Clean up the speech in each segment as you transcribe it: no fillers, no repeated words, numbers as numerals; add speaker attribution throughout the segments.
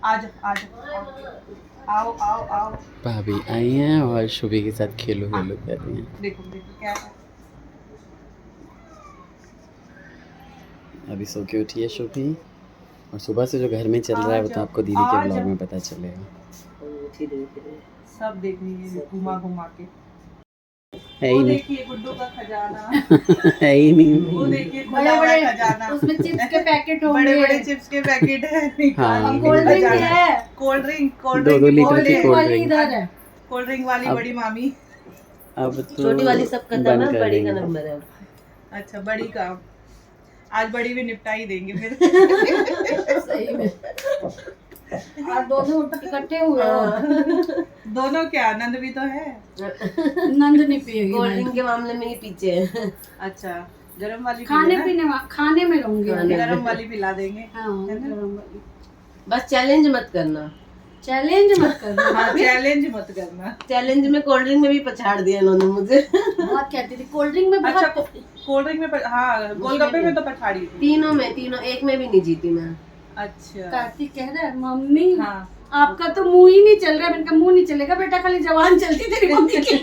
Speaker 1: आज आज आओ आओ आओ।
Speaker 2: भाभी आई हैं और शुभी के साथ खेलो खेलो कर रही हैं।
Speaker 1: देखो देखो क्या है।
Speaker 2: अभी सो के उठी है शुभी, और सुबह से जो घर में चल रहा है वो तो आपको दीदी के ब्लॉग में पता चलेगा।
Speaker 1: सब देखेंगे घुमा घुमा के।
Speaker 2: है ही नहीं,
Speaker 1: देखिए गुड्डू का खजाना
Speaker 2: है ही नहीं।
Speaker 1: वो देखिए बड़े बड़े खजाना,
Speaker 3: उसमें चिप्स के पैकेट होंगे,
Speaker 1: बड़े बड़े चिप्स के पैकेट है।
Speaker 2: हाँ,
Speaker 3: कोल्ड ड्रिंक है,
Speaker 1: कोल्ड ड्रिंक
Speaker 2: 2-2 लीटर की कोल्ड
Speaker 3: वाली
Speaker 2: ड्रिंक।
Speaker 3: इधर है।
Speaker 1: कोल्ड ड्रिंक वाली बड़ी मामी।
Speaker 2: अब तो
Speaker 4: छोटी वाली सब खत्म
Speaker 2: बंद
Speaker 4: है,
Speaker 2: कर
Speaker 4: बड़ी का
Speaker 2: देंगे।
Speaker 4: नंबर है।
Speaker 1: अच्छा बड़ी का आज बड़ी भी निपटा ही देंगे फिर।
Speaker 3: सही में और दोनों इकट्ठे हुए हो।
Speaker 1: दोनों क्या नंद भी तो है।
Speaker 3: नंद नहीं पिएगी,
Speaker 4: कोल्ड ड्रिंक के मामले में ही पीछे है।
Speaker 1: अच्छा गरम वाली
Speaker 3: खाने पीने खाने में रहूंगी।
Speaker 1: गरम वाली पिला देंगे।
Speaker 3: हाँ, गरम वाली।
Speaker 4: बस चैलेंज मत करना,
Speaker 3: चैलेंज मत करना।
Speaker 1: हाँ चैलेंज मत करना।
Speaker 4: चैलेंज में कोल्ड ड्रिंक में भी पछाड़ दिया इन्होंने मुझे।
Speaker 3: बहुत कहती थी कोल्ड ड्रिंक में
Speaker 1: अच्छा
Speaker 3: बहुत।
Speaker 1: कोल्ड ड्रिंक में हाँ गोलगप्पे में तो पछाड़ी थी।
Speaker 4: तीनों एक में भी नहीं जीती मैं।
Speaker 1: अच्छा
Speaker 3: कार्तिक कह रहा है मम्मी
Speaker 1: हाँ
Speaker 3: आपका तो मुंह ही नहीं चल रहा है। मैंने कहा मुंह नहीं चलेगा बेटा, खाली जवान चलती तेरी मम्मी की।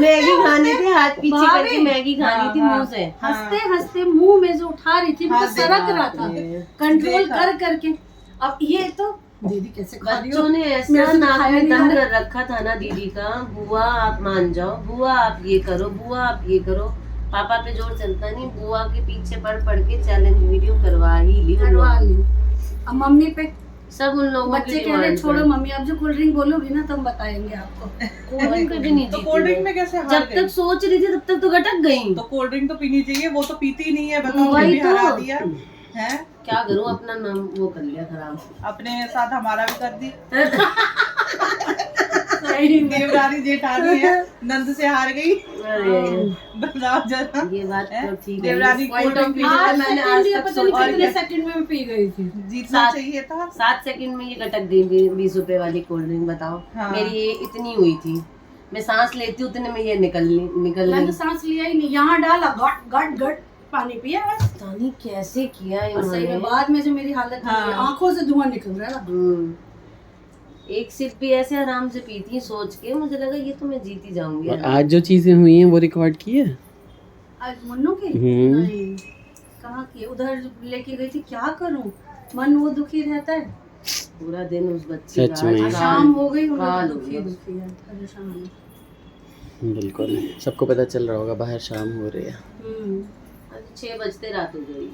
Speaker 4: मैगी खानी थी, हाथ पीछे
Speaker 3: भाभी।
Speaker 4: करके मैगी खानी थी मुंह से।
Speaker 3: हंसते हंसते मुंह में जो उठा रही थी वो
Speaker 1: हाँ,
Speaker 3: सरक रहा था कंट्रोल
Speaker 1: देखा।
Speaker 3: कर करके। अब ये तो दीदी कैसे खा रही हो?
Speaker 4: बच्चों ने
Speaker 3: मेरे
Speaker 4: ऐसा
Speaker 3: से
Speaker 4: नाक
Speaker 3: खाया
Speaker 4: में
Speaker 3: नहीं
Speaker 4: दम
Speaker 3: जा
Speaker 4: कर रखा था ना दीदी का, बुआ आप मान जाओ, बुआ आप ये करो, बुआ आप ये करो। पापा पे जोर चलता नहीं, बुआ के पीछे पड़ के चैलेंज वीडियो करवा ही ली।
Speaker 3: करवा ली। अब मम्मी पे
Speaker 4: सब उन लोगों
Speaker 3: बच्चे कह रहे छोड़ो मम्मी, अब जो कोल्ड ड्रिंक बोलोगी ना तो हम बताएंगे आपको।
Speaker 4: कोल्ड ड्रिंक भी नहीं
Speaker 1: तो
Speaker 4: जीती
Speaker 1: कोल्ड ड्रिंक
Speaker 4: मैं।
Speaker 1: में कैसे हार
Speaker 4: जब
Speaker 1: गई?
Speaker 4: तक सोच रही थी तब तक तो गटक गई।
Speaker 1: तो कोल्ड ड्रिंक तो पीनी चाहिए, वो तो पीती नहीं है। बताओ
Speaker 4: वही
Speaker 1: भी हरा
Speaker 4: तो।
Speaker 1: दिया है।
Speaker 4: क्या करूं, अपना नाम वो कर लिया खराब।
Speaker 1: अपने साथ हमारा भी कर दी।
Speaker 3: सही में।
Speaker 1: देवरानी जेठानी है, नंद से हार गई।
Speaker 4: अरे
Speaker 1: बताओ जरा।
Speaker 4: ये बात तो ठीक है।
Speaker 1: देवरानी कोल्ड ड्रिंक पी
Speaker 3: आज
Speaker 4: मैंने
Speaker 3: सेकंड
Speaker 4: आज
Speaker 3: ये
Speaker 4: तक
Speaker 3: पता नहीं
Speaker 4: सोचा
Speaker 3: कितने सेकंड में पी गई थी।
Speaker 1: जीतना चाहिए था।
Speaker 4: 7 सेकंड में ये गटक दी 20 रुपए वाली कोल्ड ड्रिंक। बताओ
Speaker 1: हाँ।
Speaker 4: मेरी ये इतनी हुई थी, मैं सांस लेती उतने में ये निकल
Speaker 3: मैंने
Speaker 4: गई।
Speaker 3: तो सांस लिया ही नहीं, यहाँ डाला गट गट गट पानी पिया बस।
Speaker 4: पता नहीं कैसे किया
Speaker 3: और सही
Speaker 4: इन्होंने।
Speaker 3: में बाद में जो मेरी हालत हुई,
Speaker 1: हाँ।
Speaker 3: आंखों से धुआं निकल रहा था।
Speaker 4: एक सिप भी ऐसे आराम से पी थी, सोच के मुझे लगा ये तो मैं जीती जाऊंगी।
Speaker 2: और आज जो चीजें हुई हैं वो रिकॉर्ड की है।
Speaker 3: आज मन्नू की नहीं कहाँ की, उधर लेके गई थी। क्या करूं, मन वो दुखी रहता है।
Speaker 4: पूरा दिन उस बच्चे
Speaker 2: सच में।
Speaker 3: शाम हो गई
Speaker 4: काल हो
Speaker 3: दुखी
Speaker 4: गया।
Speaker 3: दुखी है, परेशान है।
Speaker 2: बिल्कुल सबको पता चल रहा होगा बाहर शाम हो रही है।
Speaker 4: 6 बजते रात हो गई।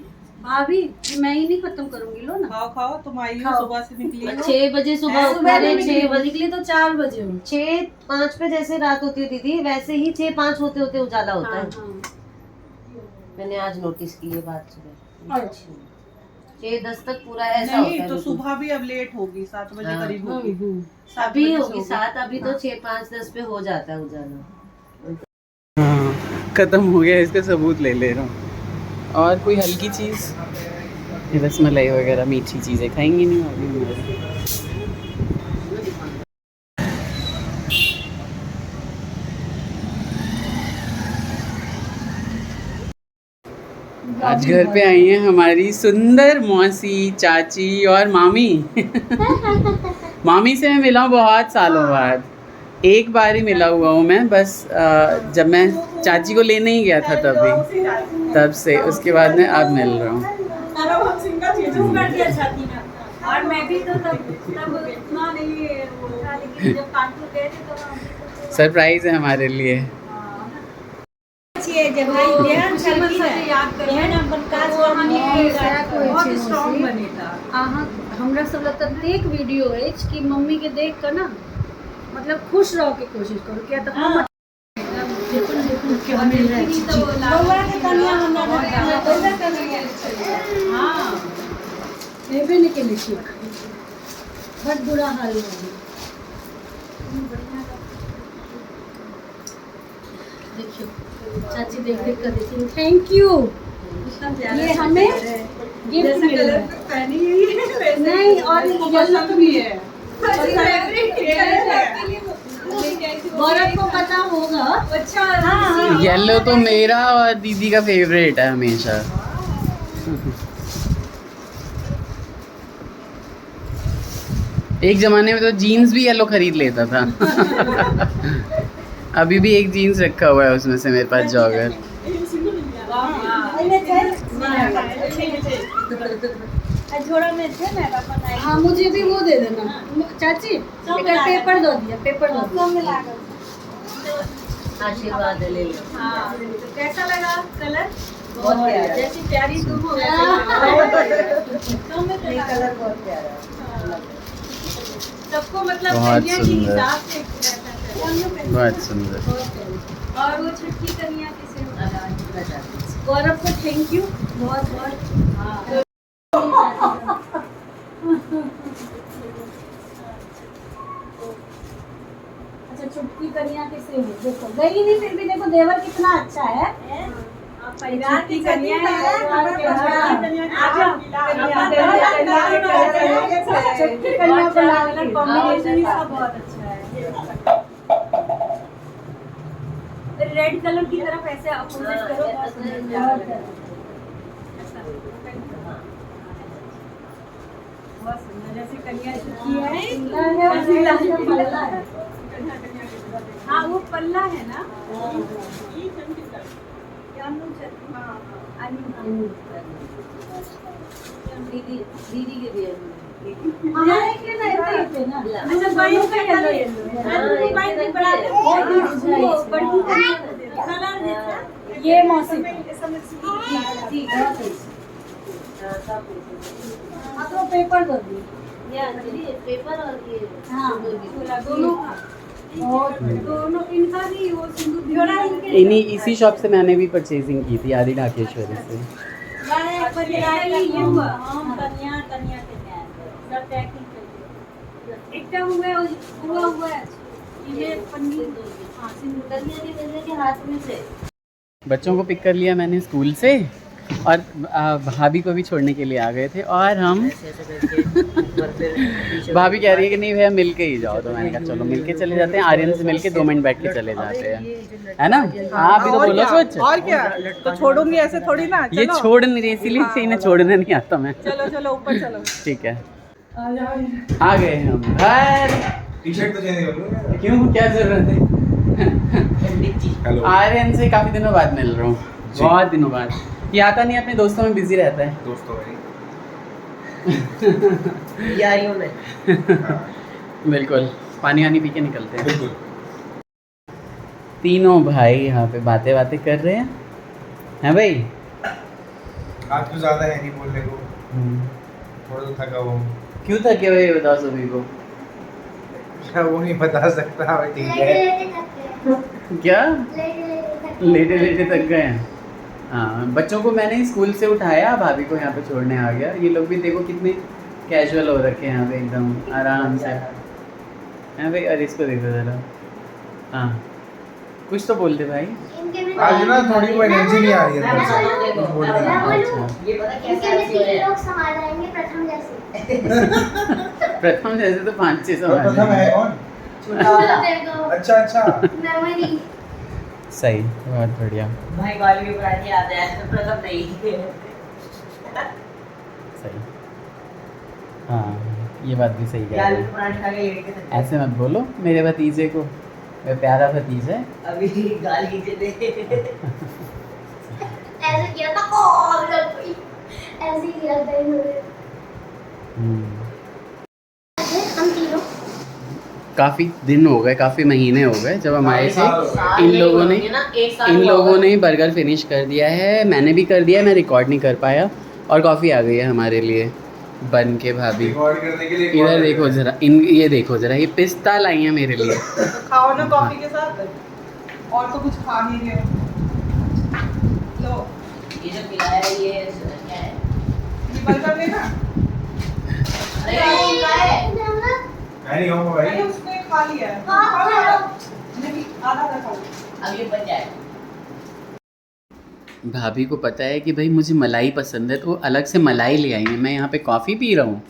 Speaker 3: भाभी मैं ही नहीं खत्म करूंगी, लो ना।
Speaker 1: खाओ खाओ, तुम आई हो
Speaker 3: खाओ।
Speaker 1: सुबह से निकली हो।
Speaker 4: 6 बजे सुबह
Speaker 3: सुबह
Speaker 4: उठे,
Speaker 3: नहीं
Speaker 4: 6 बजे
Speaker 3: निकली तो 4 बजे हो।
Speaker 4: 6-5 पे जैसे रात होती है दीदी, वैसे ही 6-5 होते होते उजाला होता है। मैंने आज नोटिस की ये बात सुबह। 6-10 तक पूरा ऐसा होता
Speaker 1: नहीं
Speaker 4: है।
Speaker 1: तो सुबह भी अब लेट होगी, 7 बजे
Speaker 4: हाँ।
Speaker 1: करीब होगी।
Speaker 4: अभी होगी 7, अभी तो 6-5-10 पे हो जाता है उजाला।
Speaker 2: हाँ खत्म हो गया, इसका सबूत ले ले रहा हूँ। और कोई हल्की चीज़, रसमलाई वगैरह मीठी चीज़ें खाएंगी नहीं अभी। आज घर पे आई हैं हमारी सुंदर मौसी, चाची और मामी। मामी से मैं मिला हूँ बहुत सालों बाद, एक बार ही मिला हुआ हूँ मैं बस। जब मैं चाची को लेने ही गया था तब से, उसके बाद मैं अब मिल रहा हूँ।
Speaker 3: और मैं भी तो तब इतना नहीं वो था, लेकिन जब कानपुर गए थे तो
Speaker 2: सरप्राइज है हमारे लिए।
Speaker 3: बहुत स्ट्रॉन्ग बने था। हमरा सब लग प्रत्येक वीडियो है कि मम्मी के देख कर ना मतलब खुश रहो के कोशिश करो। क्या तो क्या मिल रहा है के लिखिए बहुत बुरा हाल है। देखियो चाची देख देख कर देती। थैंक यू, ये हमें गिफ्ट मिला है। नहीं और येलो भी है, गौरव को पता होगा। अच्छा हाँ।
Speaker 2: येलो तो मेरा और दीदी का फेवरेट है हमेशा। एक ज़माने में तो जीन्स भी येलो खरीद लेता था। अभी भी एक जीन्स रखा हुआ है उसमें से मेरे पास जॉगर।
Speaker 3: हाँ मुझे भी वो दे देना चाची। एक पेपर दो दिया, पेपर दो
Speaker 4: आशीर्वाद ले लो।
Speaker 3: कैसा लगा कलर?
Speaker 4: बहुत प्यारा।
Speaker 3: जैसी प्यारी तुम हो
Speaker 4: ये कलर बहुत प्यारा है।
Speaker 3: सबको मतलब
Speaker 2: बहुत
Speaker 3: कन्या के
Speaker 2: सुंदर।
Speaker 3: हिसाब से
Speaker 2: बहुत सुंदर।
Speaker 3: और वो छुट्टी कन्या किसे गौरव को थैंक यू बहुत बहुत। अच्छा छुट्टी कन्या किसे हो? देखो गई नहीं फिर भी देखो देवर कितना अच्छा है। छुट्टी कन्या छुट्टी कन्या को लाल कॉम्बिनेशन इसका बहुत अच्छा है। रेड कलर की तरफ ऐसे अपोजिट करो। बहुत सुंदर जैसे कन्या छुट्टी है वैसे पल्ला है। हाँ वो पल्ला है ना।
Speaker 4: दीदी दीदी के दिए
Speaker 3: हमारे के ना ऐसे ही थे ना। अच्छा बाइयों का येलो येलो ये मौसम हाँ तो पेपर दो दी।
Speaker 4: पेपर और ये
Speaker 3: हाँ दोनों दोनों इनका भी वो सिंदूर
Speaker 2: इन्हीं इसी शॉप से मैंने भी परचेजिंग की थी, आदि ढाकेश्वरी से। बच्चों को पिक कर लिया मैंने स्कूल से और भाभी को भी छोड़ने के लिए आ गए थे और हम भाभी कह रही है कि नहीं भैया मिल के ही जाओ, तो मैंने कहा चलो मिल के चले जाते हैं। आर्यन से मिल के 2 मिनट बैठ के चले जाते हैं, है ना? हाँ अभी तो बोलो कुछ।
Speaker 1: और क्या, तो छोड़ूंगी ऐसे थोड़ी ना।
Speaker 2: ये छोड़ नहीं रही, इसीलिए इन्हें छोड़ने नहीं आता मैं।
Speaker 1: चलो चलो ऊपर चलो।
Speaker 2: ठीक है आ गए हम घर।
Speaker 5: टी-शर्ट तो चेंज कर लो।
Speaker 2: क्यों, क्या जरूरत है?
Speaker 5: हेलो।
Speaker 2: आर्यन से काफी दिनों बाद मिल रहा हूँ, बहुत दिनों बाद। ये आता नहीं, अपने दोस्तों में बिजी रहता है।
Speaker 5: दोस्तों भाई
Speaker 4: यारियों में
Speaker 2: बिल्कुल, पानी वानी पी के निकलते हैं।
Speaker 5: बिल्कुल।
Speaker 2: तीनों भाई यहाँ पे बातें कर रहे हैं, हैं भाई?
Speaker 5: आज कुछ ज्यादा है नहीं बोलने को, थोड़ा तो थका हुआ हूँ।
Speaker 2: क्यों थके हुए ये बताओ सभी को।
Speaker 5: वो नहीं बता सकता भाई, ठीक है।
Speaker 2: क्या लेटे लेटे थक गए हैं? हाँ, बच्चों को मैंने स्कूल से उठाया, भाभी को यहाँ पे छोड़ने आ गया। ये लोग भी देखो कितने कैजुअल हो रखे हैं यहाँ पे, एकदम आराम से। हैं भाई? और इसको देखो ज़रा। हाँ कुछ तो बोल दे भाई।
Speaker 5: आज ना थोड़ी वो एनर्जी नहीं आ रही है अंदर से, कुछ बोलने की।
Speaker 2: अच्छा,
Speaker 4: ये पता कैसे
Speaker 6: लोग संभाल आएंगे प्रथम जैसे।
Speaker 2: प्रथम जैसे तो 5-6
Speaker 5: और प्रथम है कौन? अच्छा अच्छा।
Speaker 6: मेमोरी
Speaker 2: सही, बहुत बढ़िया,
Speaker 4: भाई गाली के पराठे आते हैं प्रथम नहीं।
Speaker 2: सही। हाँ ये बात भी सही कह रहे
Speaker 4: गाली
Speaker 2: हैं।
Speaker 4: के पराठे खा के लेट के थके।
Speaker 2: ऐसे मत बोलो मेरे भतीजे को, मेरा प्यारा भतीजा है।
Speaker 4: अभी गाली के दे
Speaker 6: ऐसे किया था और ऐसे ही किया था इन्होंने। हम तीनों
Speaker 2: काफ़ी दिन हो गए, काफ़ी महीने हो गए जब हम आए थे। इन लोगों ने ही बर्गर फिनिश कर दिया है, मैंने भी कर दिया है, मैं रिकॉर्ड नहीं कर पाया। और कॉफ़ी आ गई है हमारे लिए बन के। भाभी
Speaker 5: रिकॉर्ड करने के लिए
Speaker 2: इधर देखो ज़रा, ये देखो ज़रा, ये पिस्ता लाई है मेरे लिए।
Speaker 1: खाओ ना कॉफी के साथ, और तो कुछ खा नहीं रहे हो। लो
Speaker 4: ये जो खिलाया है ये क्या है?
Speaker 1: ये बर्गर लेना।
Speaker 4: अरे ये क्या है?
Speaker 5: मैं नहीं खाऊंगा भाई।
Speaker 1: मैंने उसने खा लिया है।
Speaker 6: हाँ,
Speaker 1: खाओ,
Speaker 6: खा लो।
Speaker 1: खाओ। नहीं आधा खा लो।
Speaker 4: अब ये बच जाए।
Speaker 2: भाभी को पता है कि भाई मुझे मलाई पसंद है, तो वो अलग से मलाई ले आई हैं। मैं यहाँ पे कॉफ़ी पी रहा हूँ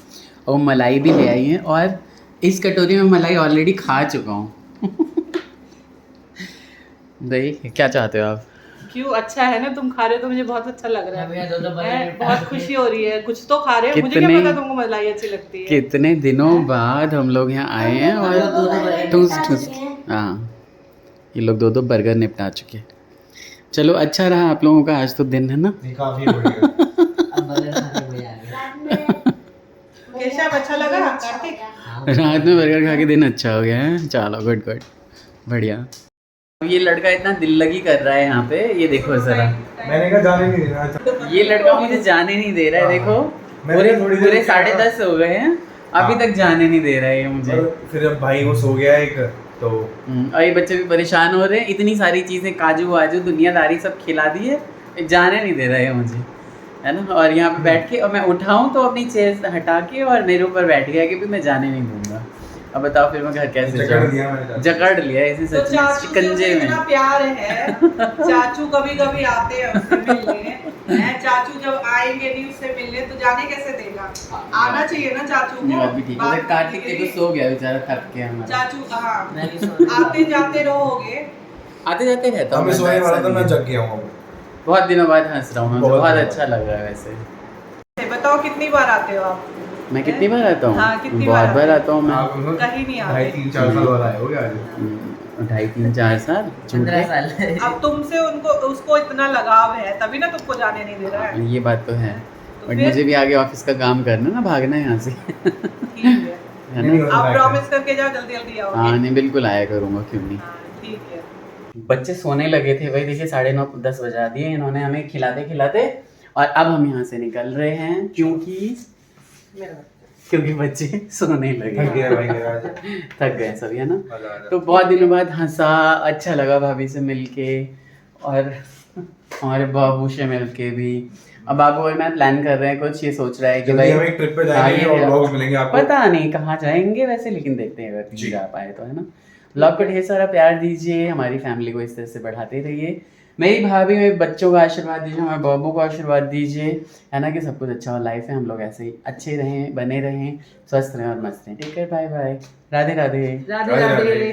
Speaker 2: और मलाई भी ले आई हैं, और इस कटोरी में मलाई ऑलरेडी खा चुका हूँ। भाई क्या चाहते हो आप?
Speaker 1: क्यों अच्छा है ना, तुम खा रहे हो तो मुझे बहुत अच्छा लग रहा है, बहुत खुशी हो रही है, कुछ तो खा रहे हो, मुझे क्या पता तुमको मलाई अच्छी लगती है।
Speaker 2: कितने दिनों बाद हम लोग यहाँ आए हैं और ठूस ठूस हाँ ये लोग 2 बर्गर निपटा चुके हैं। चलो अच्छा रहा आप लोगों का आज तो दिन है ना।
Speaker 5: नहीं काफी बढ़िया।
Speaker 1: केशव अच्छा लगा कार्तिक?
Speaker 2: रात में बर्गर खा के दिन अच्छा हो गया है। चलो गुड गुड बढ़िया। ये लड़का इतना दिल लगी कर रहा है यहाँ पे, ये देखो जरा।
Speaker 5: मैंने कहा जाने नहीं देना।
Speaker 2: ये लड़का मुझे जाने नहीं दे रहा है, देखो पूरे पूरे 10:30 हो गए हैं अभी तक जाने नहीं दे रहा है ये मुझे।
Speaker 5: फिर अब भाई वो सो गया एक तो
Speaker 2: और ये बच्चे भी परेशान हो रहे हैं, इतनी सारी चीज़ें काजू वाजू दुनियादारी सब खिला दी है, जाने नहीं दे रहा है मुझे, है ना। और यहाँ पे बैठ के और मैं उठाऊँ तो अपनी चेयर हटा के और मेरे ऊपर बैठ गया कि मैं जाने नहीं दूंगा। अब बताओ फिर मैं घर कैसे जाऊँ? जकड़ लिया इसे
Speaker 1: तो
Speaker 2: सच में शिकंजे में।
Speaker 1: इतना प्यार है, चाचू कभी कभी आते हैं उससे मिलने, हैं चाचू जब आएंगे नहीं उससे मिलने तो जाने कैसे देगा, आना चाहिए ना चाचू
Speaker 2: ये
Speaker 1: को।
Speaker 2: बात भी ठीक है। कार्तिक देखो सो गया बेचारा, थक गया हमारा।
Speaker 1: चाचू कहाँ आते जाते रहोगे?
Speaker 2: आते जाते रहता हूँ
Speaker 5: हमें सोने वाला था, मैं जग गया हूँ।
Speaker 2: बहुत दिनों बाद हंस रहा हूँ, मुझे
Speaker 5: बहुत
Speaker 2: बहुत
Speaker 5: दिनों
Speaker 2: अच्छा लग रहा है वैसे।
Speaker 1: बताओ कितनी बार आते हो आप?
Speaker 2: मैं कितनी बार आता हूँ?
Speaker 1: हाँ, कितनी
Speaker 2: बहुत
Speaker 1: बार
Speaker 2: बार आता हूँ मैं।
Speaker 1: कहीं नहीं आते।
Speaker 5: 2.5-3-4 साल वाला है हो गया।
Speaker 2: 2.5-3-4 साल
Speaker 4: 15 साल
Speaker 1: अब तुमसे उनको उसको इतना लगाव है तभी ना तुमको जाने नहीं दे रहा है।
Speaker 2: ये बात तो है,
Speaker 1: तो
Speaker 2: बट
Speaker 1: फिर?
Speaker 2: मुझे भी आगे ऑफिस का काम करना ना, भागना है यहाँ से
Speaker 1: ठीक है,
Speaker 2: है ना।
Speaker 1: आप प्रॉमिस करके जाओ जल्दी जल्दी आओगे।
Speaker 2: हाँ नहीं बिल्कुल आया करूँगा, क्यों नहीं।
Speaker 1: हाँ, ठीक है।
Speaker 2: बच्चे सोने लगे थे भाई, देखिए 9:30-10 बजा दिए इन्होंने हमें खिलाते खिलाते। और अब हम यहाँ से निकल रहे हैं क्योंकि बच्चे सोने लगे,
Speaker 5: थक गया भाई मेरा आज।
Speaker 2: थक गए सभी, है ना।
Speaker 5: मजा आ रहा
Speaker 2: तो बहुत दिनों बाद हंसा, अच्छा लगा भाभी से मिलके और हमारे बाबू से मिलके भी। अब बाबू और मैं प्लान कर रहे हैं कुछ, ये सोच रहा है कि
Speaker 5: जल्दी
Speaker 2: भाई
Speaker 5: हम एक ट्रिप पे जाएंगे और व्लॉग्स मिलेंगे आपको।
Speaker 2: पता नहीं कहाँ जाएंगे वैसे, लेकिन देखते हैं अगर कहीं
Speaker 5: जी।
Speaker 2: जा पाए तो, है ना। ब्लॉग को ढेर सारा प्यार दीजिए, हमारी फैमिली को इस तरह से बढ़ाते रहिए। मेरी भाभी मेरे बच्चों का आशीर्वाद दीजिए, हमारे बाबू को आशीर्वाद दीजिए, है ना, कि सब कुछ अच्छा हो लाइफ है, हम लोग ऐसे ही अच्छे रहें, बने रहें, स्वस्थ रहें और मस्त रहें। ठीक है, बाय बाय, राधे राधे।
Speaker 1: राधे राधे।